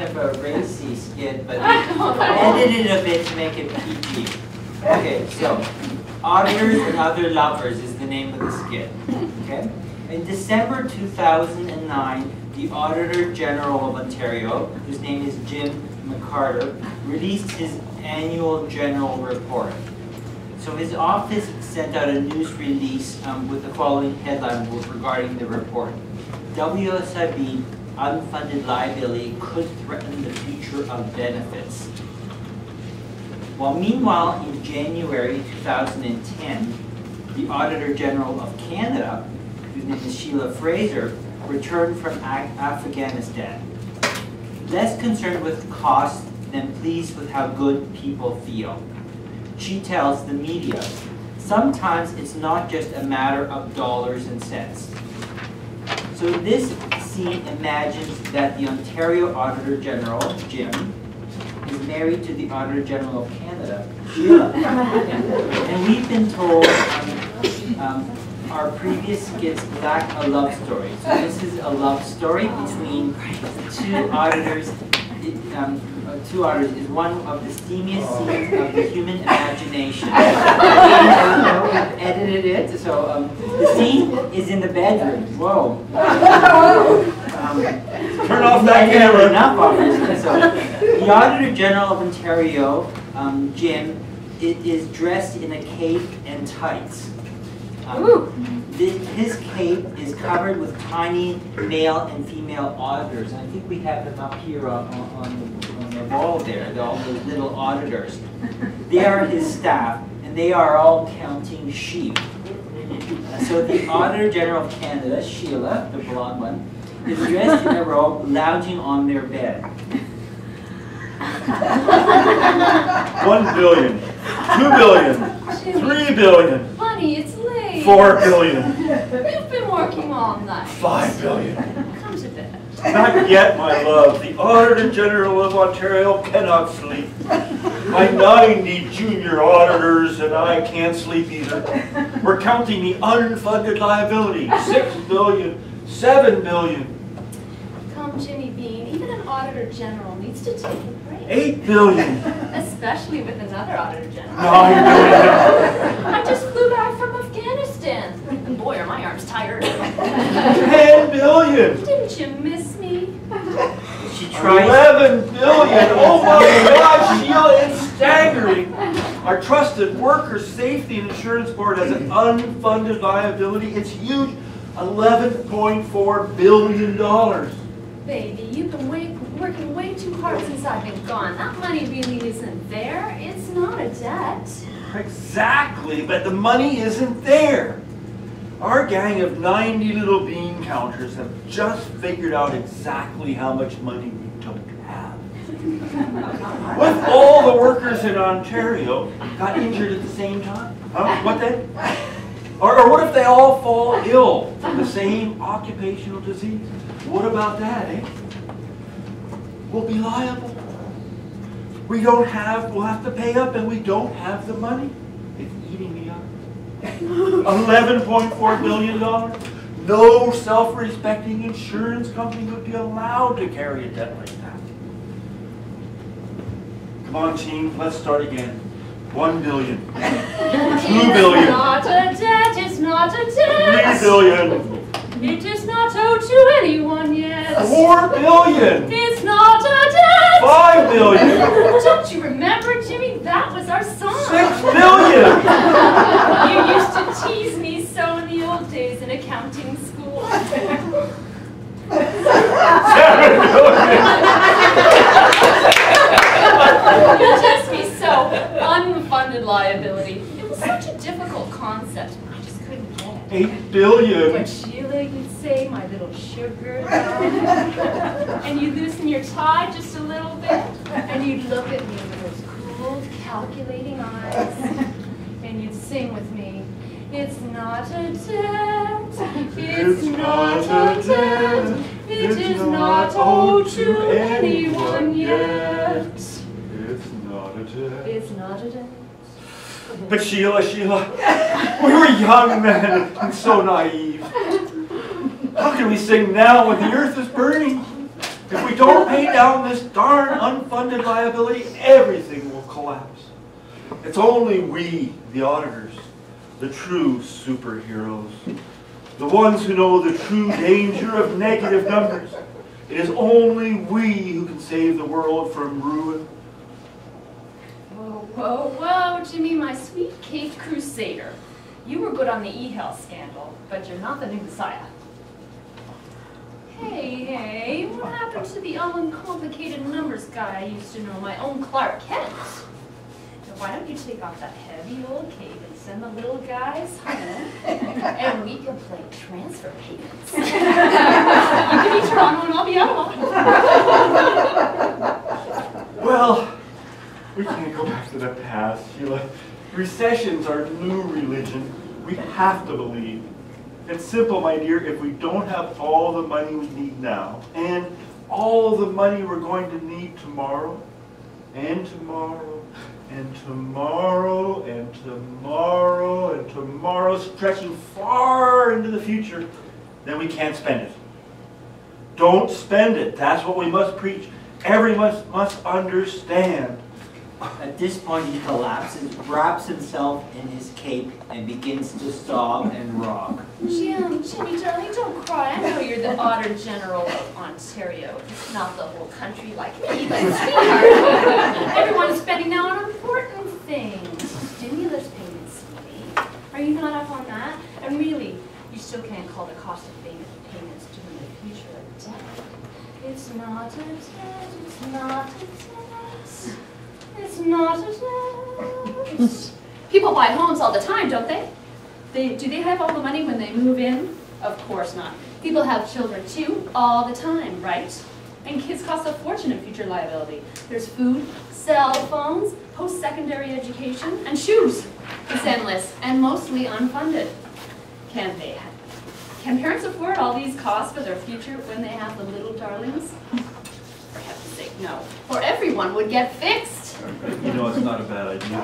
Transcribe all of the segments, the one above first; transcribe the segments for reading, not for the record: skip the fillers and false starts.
of a racy skit, but edited a bit to make it PG. Okay, so Auditors and Other Lovers is the name of the skit. Okay? In December 2009, the Auditor General of Ontario, whose name is Jim McCarter, released his annual general report. So his office sent out a news release with the following headline regarding the report. WSIB unfunded liability could threaten the future of benefits. While meanwhile, in January 2010, the Auditor General of Canada, whose name is Sheila Fraser, returned from Afghanistan. Less concerned with costs than pleased with how good people feel. She tells the media, sometimes it's not just a matter of dollars and cents. So this scene imagines that the Ontario Auditor General, Jim, is married to the Auditor General of Canada, Sheila. And we've been told our previous skits lack a love story. So this is a love story between two auditors. Two auditors is one of the steamiest scenes of the human imagination. I've edited it, so the scene is in the bedroom. Whoa. Turn off that camera. Enough, obviously. So, the Auditor General of Ontario, Jim, is dressed in a cape and tights. His cape is covered with tiny male and female auditors. And I think we have them up here on the wall there, all those little auditors. They are his staff, and they are all counting sheep. So the Auditor General of Canada, Sheila, the blonde one, is dressed in a robe, lounging on their bed. 1 billion, 2 billion, 3 billion. Honey, it's late. 4 billion. You've been working all night. 5 billion. Come to bed. Not yet, my love. The Auditor General of Ontario cannot sleep. My 90 junior auditors and I can't sleep either. We're counting the unfunded liability. 6 billion, 7 billion. Come, Jimmy Bean. Even an Auditor General needs to take a break. 8 billion. Especially with another Auditor General. 9 billion. I just flew back from Afghanistan. And boy, are my arms tired. 10 billion. Didn't you miss me? She tries. 11 billion. Oh my God, Sheila, it's staggering. Our trusted Workers' Safety and Insurance Board has an unfunded liability. It's huge. $11.4 billion. Baby, you've been working way too hard since I've been gone. That money really isn't there. It's not a debt. Exactly, but the money isn't there. Our gang of 90 little bean counters have just figured out exactly how much money we don't have. What if all the workers in Ontario got injured at the same time? Huh? What then? Or what if they all fall ill from the same occupational disease? What about that, eh? We'll be liable. We'll have to pay up and we don't have the money. It's eating me up. $11.4 billion? No self-respecting insurance company would be allowed to carry a debt like that. Come on, team, let's start again. 1 billion. 2 billion. It's not a debt, it's not a debt. 3 billion. It is not owed to anyone yet. 4 billion. It's not a debt. 5 billion. Don't you remember, Jimmy? That was our song. 6 billion. You used to tease me so in the old days in accounting school. 7 billion. You teased me so. Unfunded liability. It was such a difficult concept. I just couldn't get it. 8 billion. But Sheila, you'd say, my little sugar. And you'd loosen your tie just a little bit. And you'd look at me with those cold, calculating eyes. And you'd sing with me. It's not a debt. It's not a debt. It is not owed to anyone yet. It's not a debt. It's not a debt. But Sheila, we were young men and so naive. How can we sing now when the earth is burning? If we don't pay down this darn unfunded liability, everything will collapse. It's only we, the auditors, the true superheroes, the ones who know the true danger of negative numbers. It is only we who can save the world from ruin. Whoa, whoa, whoa, Jimmy, my sweet Cape Crusader. You were good on the e-health scandal, but you're not the new Messiah. Hey, what happened to the uncomplicated numbers guy I used to know, my own Clark Kent? Now, why don't you take off that heavy old cape and send the little guys home, and we can play transfer payments. You can be Toronto and I'll be Ottawa. Well, we can't go back to the past, Sheila. Recessions are new religion. We have to believe. It's simple, my dear. If we don't have all the money we need now, and all the money we're going to need tomorrow, and tomorrow, and tomorrow, and tomorrow, and tomorrow, stretching far into the future, then we can't spend it. Don't spend it. That's what we must preach. Everyone must understand. At this point, he collapses, wraps himself in his cape, and begins to sob and rock. Jimmy, darling, don't cry. I know you're the Auditor General of Ontario. Not the whole country like me, but sweetheart. Everyone's spending now on important things. Stimulus payments, sweetie. Are you not up on that? And really, you still can't call the cost of payments during the future a debt. It's not a debt, it's not a debt. It's not a debt. People buy homes all the time, don't they? Do they have all the money when they move in? Of course not. People have children too, all the time, right? And kids cost a fortune in future liability. There's food, cell phones, post-secondary education, and shoes. It's endless and mostly unfunded. Can parents afford all these costs for their future when they have the little darlings? For heaven's sake, no. Or everyone would get fixed. You know, it's not a bad idea.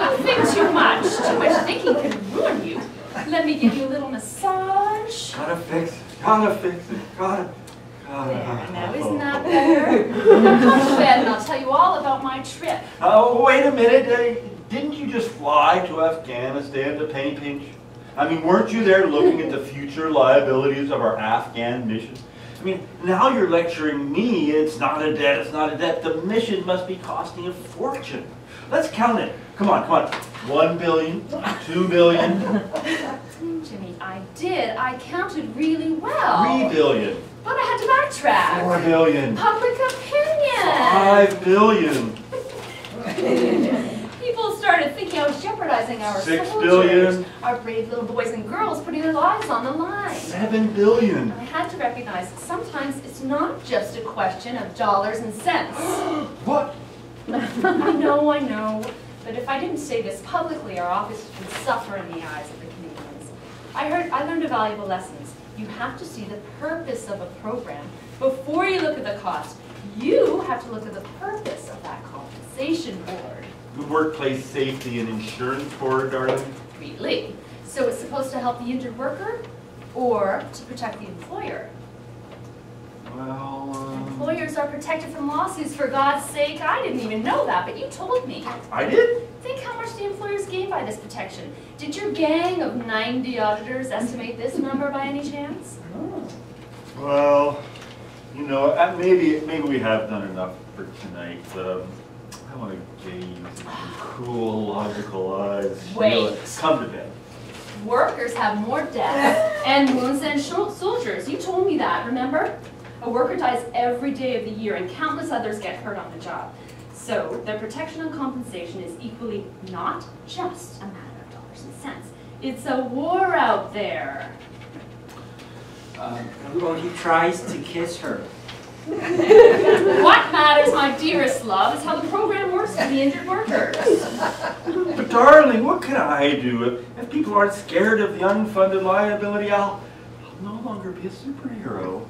You think too much. Too much thinking can ruin you. Let me give you a little massage. Gotta fix it. Gotta fix it. Gotta. There, now isn't that better? Come to bed and I'll tell you all about my trip. Oh, wait a minute. Didn't you just fly to Afghanistan to penny pinch? I mean, weren't you there looking at the future liabilities of our Afghan mission? I mean, now you're lecturing me, it's not a debt, it's not a debt. The mission must be costing a fortune. Let's count it. Come on, come on. 1 billion, 2 billion. Jimmy, I did. I counted really well. 3 billion. But I had to backtrack. 4 billion. Public opinion. 5 billion. People started thinking I was jeopardizing our 6 soldiers. billion. Our brave little boys and girls putting their lives on the line. 7 billion. I had to recognize that sometimes it's not just a question of dollars and cents. What? I know. But if I didn't say this publicly, our office would suffer in the eyes of the Canadians. I learned a valuable lesson. You have to see the purpose of a program before you look at the cost. You have to look at the purpose of that compensation board. The workplace safety and insurance board, darling. Really? So it's supposed to help the injured worker or to protect the employer? Well, Employers are protected from lawsuits, for God's sake. I didn't even know that, but you told me. I did? Think how much the employers gain by this protection. Did your gang of 90 auditors estimate this number by any chance? Well, you know, maybe we have done enough for tonight. I want to gaze into your cool, logical eyes. Wait. Come to bed. Workers have more deaths and wounds than soldiers. You told me that, remember? A worker dies every day of the year and countless others get hurt on the job. So their protection and compensation is equally not just a matter of dollars and cents. It's a war out there. Well, he tries to kiss her. What matters, my dearest love, is how the program works for the injured workers. But darling, what can I do? If people aren't scared of the unfunded liability, I'll no longer be a superhero.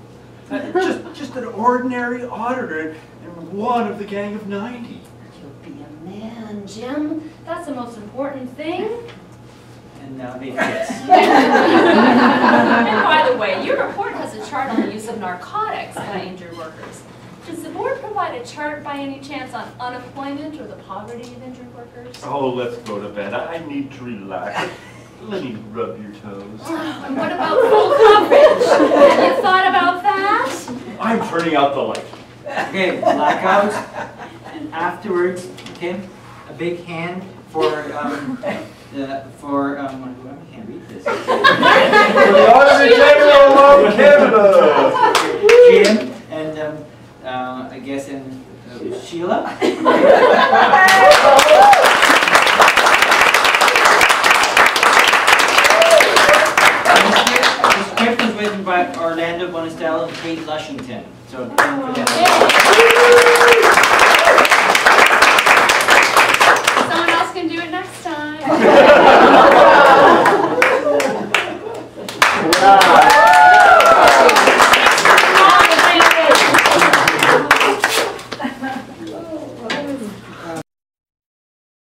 Just an ordinary auditor and one of the gang of 90. You'll be a man, Jim. That's the most important thing. and they kiss. And by the way, your report has a chart on the use of narcotics by injured workers. Does the board provide a chart by any chance on unemployment or the poverty of injured workers? Oh, let's go to bed. I need to relax. Let me rub your toes. And what about full coverage? Have you thought about that? I'm turning out the light. Okay, blackout, and afterwards, okay, a big hand for I can't read this. For the Auditor General of Canada. Jim and I guess Sheila. The script was written by Orlando Bonestell and Kate Lushington. So for them. Someone else can do it next time.